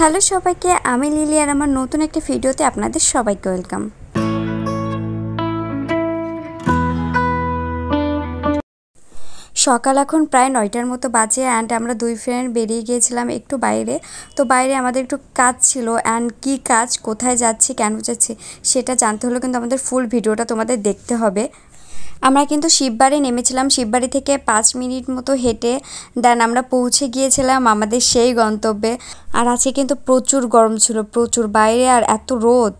Hello সবাইকে, আমি lily আর আমার নতুন একটা ভিডিওতে আপনাদের সবাইকে ওয়েলকাম। সকাল এখন প্রায় 9টার মতো বাজে অ্যান্ড আমরা দুই ফ্রেন্ড বেরিয়ে গিয়েছিলাম একটু বাইরে। তো বাইরে আমাদের একটু কাজ ছিল অ্যান্ড কী কাজ, কোথায় যাচ্ছি, কেন যাচ্ছি সেটা জানতে হলে কিন্তু আমাদের ফুল ভিডিওটা তোমাদের দেখতে হবে। আমরা কিন্তু শিববাড়ি নেমেছিলাম, শিববাড়ি থেকে 5 মিনিট মতো হেঁটে দেন আমরা পৌঁছে গিয়েছিলাম আমাদের সেই গন্তব্যে। আর আজকে কিন্তু প্রচুর গরম ছিল, প্রচুর বাইরে আর এত রোদ।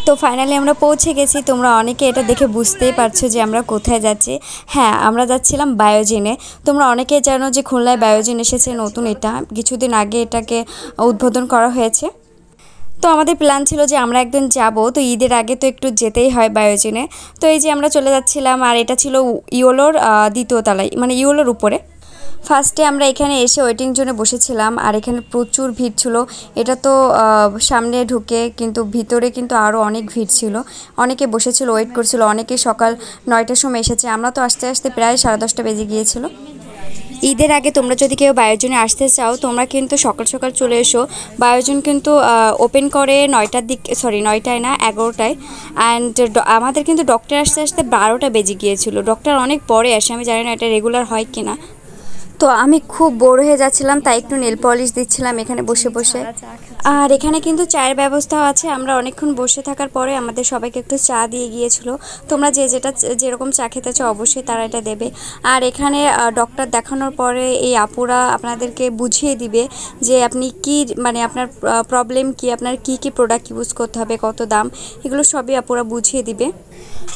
তো ফাইনালি আমরা পৌঁছে গেছি। তোমরা অনেকে এটা দেখে বুঝতেই পারছো যে আমরা কোথায় যাচ্ছি। হ্যাঁ, আমরা যাচ্ছিলাম বায়োজিনে। তোমরা অনেকে জানো যে খুলনায় বায়োজিন এসেছে নতুন, এটা কিছুদিন আগে এটাকে উদ্বোধন করা হয়েছে। তো আমাদের প্ল্যান ছিল যে আমরা একদিন যাব, তো ঈদের আগে তো একটু যেতেই হয় বায়োজিনে। তো এই যে আমরা চলে যাচ্ছিলাম আর এটা ছিল ইয়োলোর দ্বিতীয় তলায়, মানে ইয়োলোর উপরে। ফার্স্টে আমরা এখানে এসে ওয়েটিং জোনে বসেছিলাম আর এখানে প্রচুর ভিড় ছিল। এটা তো সামনে ঢুকে, কিন্তু ভিতরে কিন্তু আরও অনেক ভিড় ছিল, অনেকে বসেছিল, ওয়েট করছিল, অনেকে সকাল 9টার সময় এসেছে। আমরা তো আস্তে আস্তে প্রায় 10:30 বেজে গিয়েছিল। ঈদের আগে তোমরা যদি কেউ বায়োজনে আসতে চাও তোমরা কিন্তু সকাল সকাল চলে এসো। বায়োজন কিন্তু ওপেন করে 9টার দিক, সরি 9টায় না 11টায়। অ্যান্ড আমাদের কিন্তু ডক্টর আসতে আসতে 12টা বেজে গিয়েছিল। ডক্টর অনেক পরে আসে, আমি জানি না এটা রেগুলার হয় কিনা। তো আমি খুব বোর হয়ে যাচ্ছিলাম, তাই একটু নেল পলিশ দিচ্ছিলাম এখানে বসে বসে। আর এখানে কিন্তু চায়ের ব্যবস্থাও আছে। আমরা অনেকক্ষণ বসে থাকার পরে আমাদের সবাইকে একটু চা দিয়ে গিয়েছিল। তোমরা যে যেটা যেরকম চা খেতে চাও অবশ্যই তারা এটা দেবে। আর এখানে ডক্টর দেখানোর পরে এই আপুরা আপনাদেরকে বুঝিয়ে দিবে যে আপনি কি, মানে আপনার প্রবলেম কি, আপনার কি কি প্রোডাক্ট ইউজ করতে হবে, কত দাম, এগুলো সবই আপুরা বুঝিয়ে দিবে।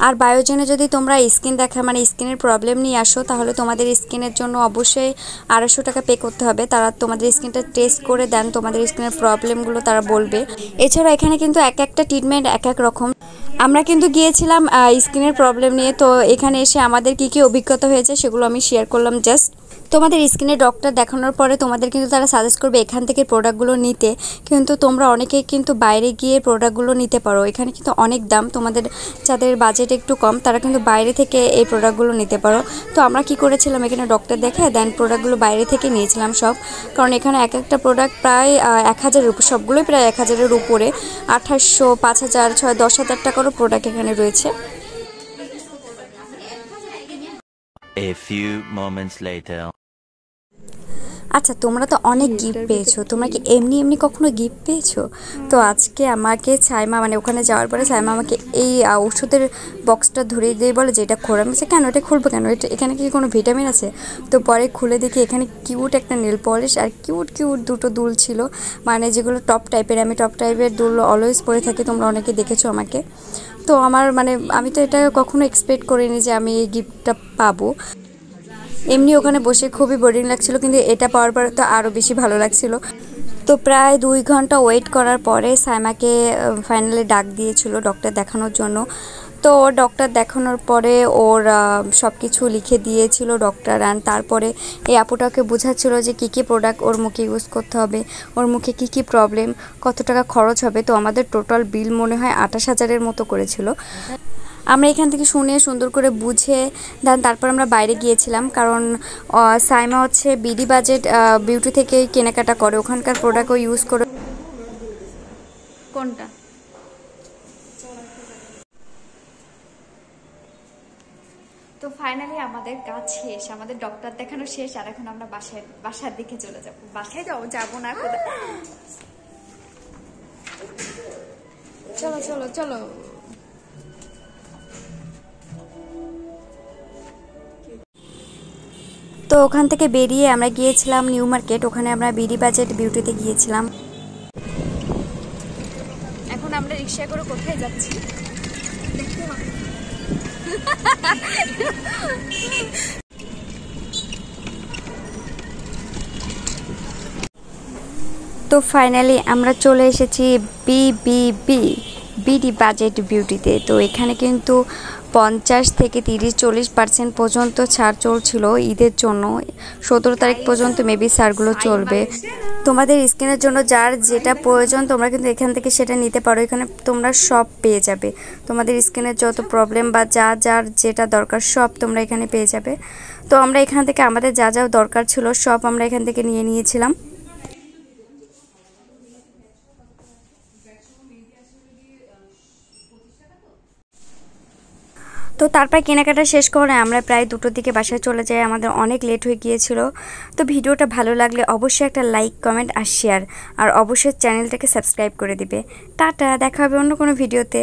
আর বায়োজনে যদি তোমরা স্কিন দেখা, মানে স্কিনের প্রবলেম নিয়ে আসো, তাহলে তোমাদের স্কিনের জন্য অবশ্যই 250 টাকা পে করতে হবে। তারা তোমাদের স্কিনটা টেস্ট করে দেন, তোমাদের স্কিনের প্রবলেমগুলো তারা বলবে। এছাড়া এখানে কিন্তু এক একটা ট্রিটমেন্ট এক এক রকম। আমরা কিন্তু গিয়েছিলাম স্কিনের প্রবলেম নিয়ে। তো এখানে এসে আমাদের কি কি অভিজ্ঞতা হয়েছে সেগুলো আমি শেয়ার করলাম জাস্ট। তোমাদের স্কিনের ডক্টর দেখানোর পরে তোমাদের কিন্তু তারা সাজেস্ট করবে এখান থেকে প্রোডাক্টগুলো নিতে, কিন্তু তোমরা অনেকেই কিন্তু বাইরে গিয়ে প্রোডাক্টগুলো নিতে পারো। এখানে কিন্তু অনেক দাম, তোমাদের যাদের বাজেট একটু কম তারা কিন্তু বাইরে থেকে এই প্রোডাক্টগুলো নিতে পারো। তো আমরা কি করেছিলাম, এখানে ডক্টর দেখে দেন প্রোডাক্টগুলো বাইরে থেকে নিয়েছিলাম সব, কারণ এখানে এক একটা প্রোডাক্ট প্রায় 1000-এর উপর, সবগুলোই প্রায় 1000-এর উপরে। 2800, 5000, 6000, 10,000 টাকারও প্রোডাক্ট এখানে রয়েছে। A few moments later. আচ্ছা, তোমরা তো অনেক গিফট পেয়েছো, তোমরা কি এমনি এমনি কখনো গিফট পেয়েছো? তো আজকে আমাকে সাইমা, মানে ওখানে যাওয়ার পরে সাইমা আমাকে এই ওষুধের বক্সটা ধরিয়ে দিয়ে বলে যে এটা খোলা। আমি বলছি কেন, এটা খুলবো কেন, এটা এখানে কি কোনো ভিটামিন আছে? তো পরে খুলে দেখি এখানে কিউট একটা নেল পলিশ আর কিউট কিউট দুটো দুল ছিল, মানে যেগুলো টপ টাইপের। আমি টপ টাইপের দুল অলওয়েজ পরে থাকি, তোমরা অনেকে দেখেছো আমাকে। তো আমার মানে আমি তো এটা কখনো এক্সপেক্ট করিনি যে আমি এই গিফটটা পাবো। এমনি ওখানে বসে খুবই বোরিং লাগছিল, কিন্তু এটা পাওয়ার পরে তো আরও বেশি ভালো লাগছিল। তো প্রায় 2 ঘন্টা ওয়েট করার পরে সাইমাকে ফাইনালি ডাক দিয়েছিল ডক্টর দেখানোর জন্য। তো ডক্টর দেখানোর পরে ওর সব কিছু লিখে দিয়েছিল ডক্টর। অ্যান্ড তারপরে এই আপুটাকে বোঝাচ্ছিল যে কী কী প্রোডাক্ট ওর মুখে ইউজ করতে হবে, ওর মুখে কী কী প্রবলেম, কত টাকা খরচ হবে। তো আমাদের টোটাল বিল মনে হয় 28,000-এর মতো করেছিল। আমরা এখান থেকে শুনে সুন্দর করে বুঝে দেন তারপর আমরা বাইরে গিয়েছিলাম, কারণ সাইমা হচ্ছে বিডি বাজেট বিউটি থেকেই কেনাকাটা করে, ওখানকার প্রোডাক্টও ইউজ করে। কোনটা? তো ফাইনালি আমাদের কাজ শেষ, আমাদের ডক্টর দেখানো শেষ। আর এখন আমরা বাসার দিকে চলে যাব। বাসায় যাবো না, চলো চলো চলো। তো ওখান থেকে বেরিয়ে আমরা গিয়েছিলাম নিউ মার্কেট, ওখানে আমরা বিডি বাজেট বিউটিতে গিয়েছিলাম। এখন আমরা রিক্সা করে কোথায় যাচ্ছি দেখতে হবে। তো ফাইনালি আমরা চলে এসেছি বিডি বাজেট বিউটিতে। তো এখানে কিন্তু 50 থেকে 30-40% পর্যন্ত ছাড় চলছিল ঈদের জন্য। 17 তারিখ পর্যন্ত মেবি ছাড়গুলো চলবে। তোমাদের স্কিনের জন্য যার যেটা প্রয়োজন তোমরা কিন্তু এখান থেকে সেটা নিতে পারো। এখানে তোমরা সব পেয়ে যাবে, তোমাদের স্কিনের যত প্রবলেম বা যার যেটা দরকার সব তোমরা এখানে পেয়ে যাবে। তো আমরা এখান থেকে আমাদের যা দরকার ছিল সব আমরা এখান থেকে নিয়ে নিয়েছিলাম। তো তারপর কেনাকাটা শেষ করে আমরা প্রায় 2টোর দিকে বাসায় চলে যাই। আমাদের অনেক লেট হয়ে গিয়েছিল। তো ভিডিওটা ভালো লাগলে অবশ্যই একটা লাইক, কমেন্ট আর শেয়ার, আর অবশ্যই চ্যানেলটাকে সাবস্ক্রাইব করে দিবে। টাটা, দেখা হবে অন্য কোনো ভিডিওতে।